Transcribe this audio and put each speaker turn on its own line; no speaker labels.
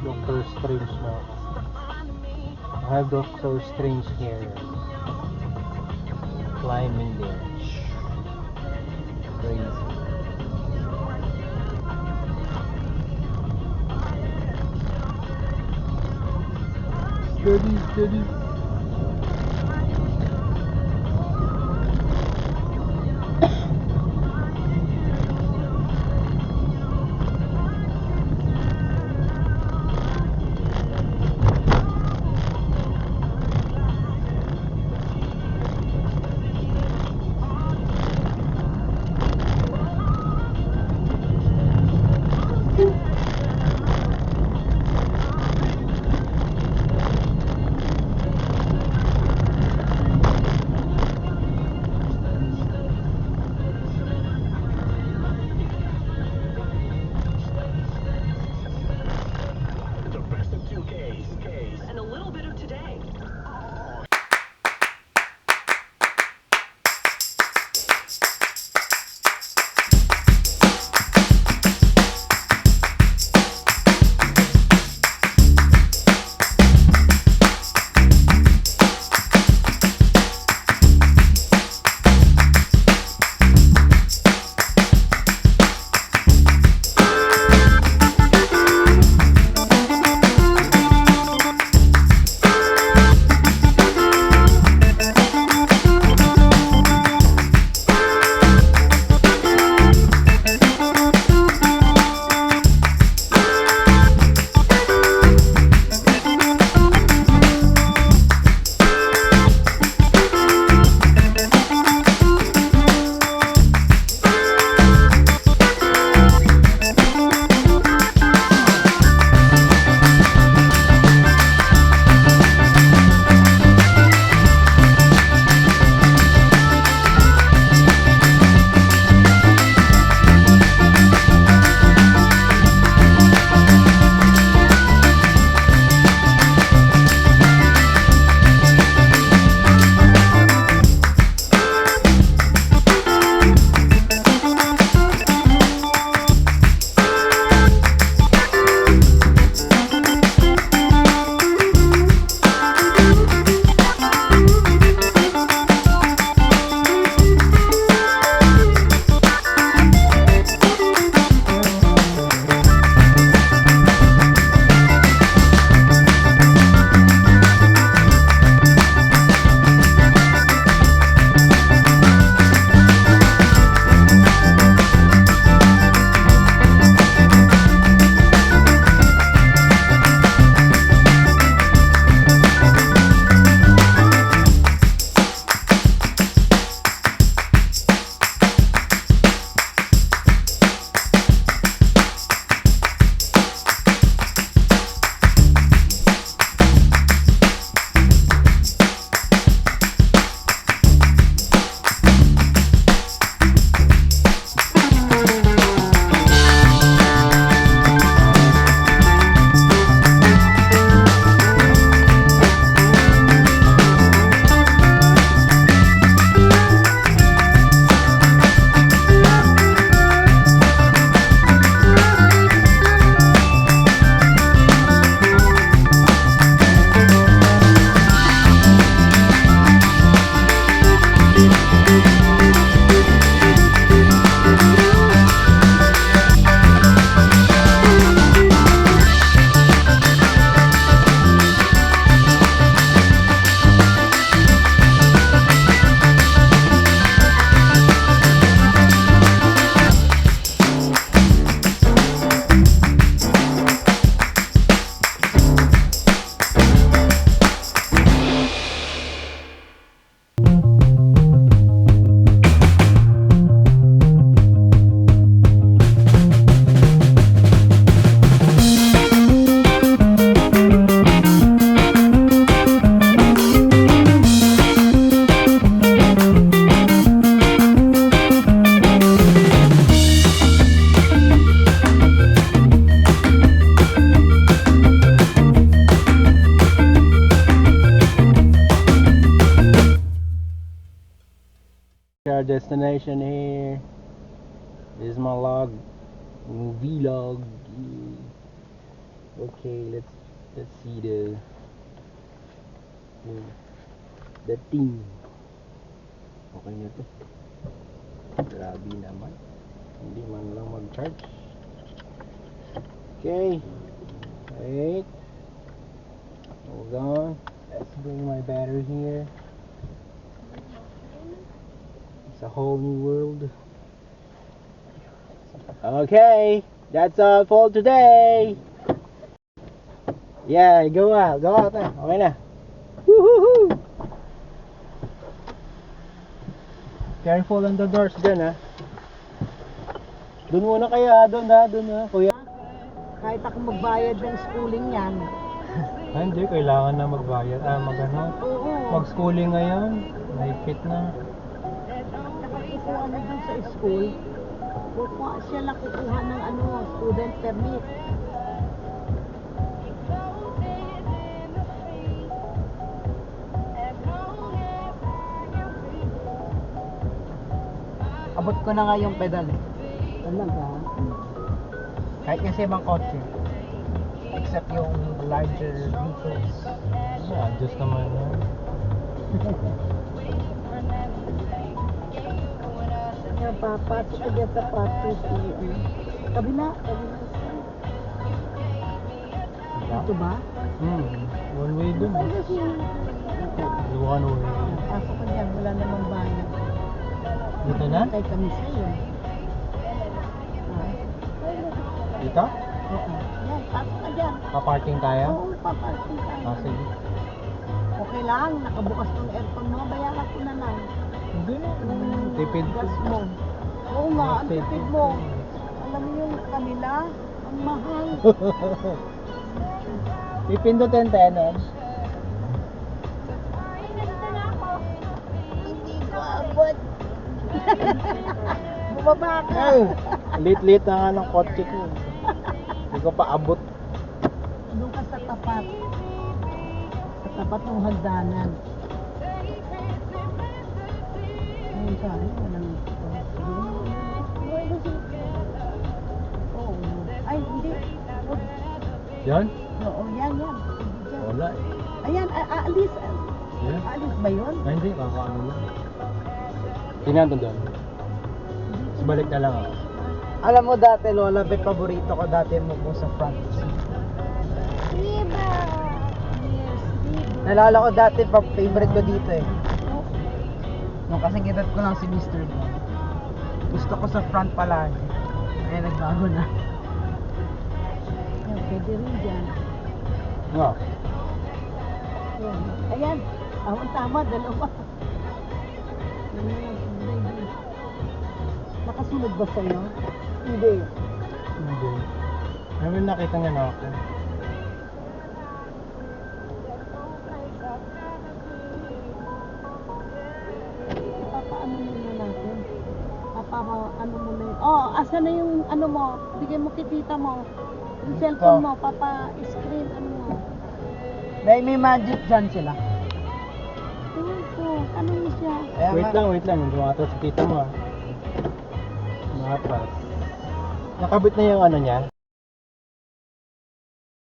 Doctor Strange now. I have Doctor Strange here. Climbing there. Crazy. Steady. our destination here. This is my vlog. Okay, let's see the thing. Okay na to. Grabe naman. Hindi man lang mag-charge. Okay. Wait. Hold on. Let's bring my battery here. It's a whole new world. Okay. That's all for today. Yeah, go out na. Okay na. Woohoo! Careful on the doors dyan, ha. Doon muna kaya, doon ha, kuya.
Kahit ako magbayad ng schooling yan.
Hindi, kailangan na magbayad.
Oo.
Mag-schooling ngayon. Mahigpit na.
Kapag kukuha na dun sa school, siya lang kukuha ng student permit. Abot ko na nga yung pedal eh. Talaga? Kahit kasi ibang kotse. Except yung larger vehicles.
Adjust naman yan.
Kaya papasok ka dyan sa patos. Kabila. Ito ba?
One way dun.
Ay, kasi
One way.
pasok ka dyan, wala namang bayad.
Dito na?
Kay kami sa'yo.
Dito?
Oo. Yan, pasok ka dyan.
Pa-parking tayo?
Oo, paparking tayo.
Sige.
Okay lang, nakabukas ng aircon mo, bayaran ko na lang.
Hindi.
Yung
Tipid.
gas mo. Oo nga, ang
Tipid.
tipid mo. Alam mo yung kanila, ang mahal.
Pipindutin tayo nun.
Hindi ko abot. Bumaba ka.
Ay! Late na nga ng kotse ko. Hindi ko pa abot.
Doon ka sa tapat. Sa tapat ng hagdanan. Ayun siya, walang oo. Ay, hindi.
Yan?
Oo, yan.
Wala eh.
Ayan, aalis.
Yan?
Aalis ba yun?
Ay, hindi. Kakaano lang. Tingnan to doon. Tapos balik na lang ako.
Alam mo dati, Lola, paborito ko dati mo po sa front seat.
Diba? Yes, diba?
Nalala ko dati, favorite ko dito eh. Nung kasing edad ko lang si Mr. Bean. Gusto ko sa front palagi. Kaya nagbago na. Yan, pwede rin dyan.
Nga.
Ayan, tama, dalawa. Nakasunod ba sa'yo? Hindi.
Hindi. Ay, nakita nga na ako.
Papaano muna natin? Papaano muna yun? Oh, asa na yung ano mo? Bigay mo kay tita mo. Yung cellphone mo, papa-screen, ano mo? Dahil may magic dyan sila. Ewan ko, ano mo siya?
Wait lang. Dumatas si tita mo ah. Matas. Nakabit na yung ano niya.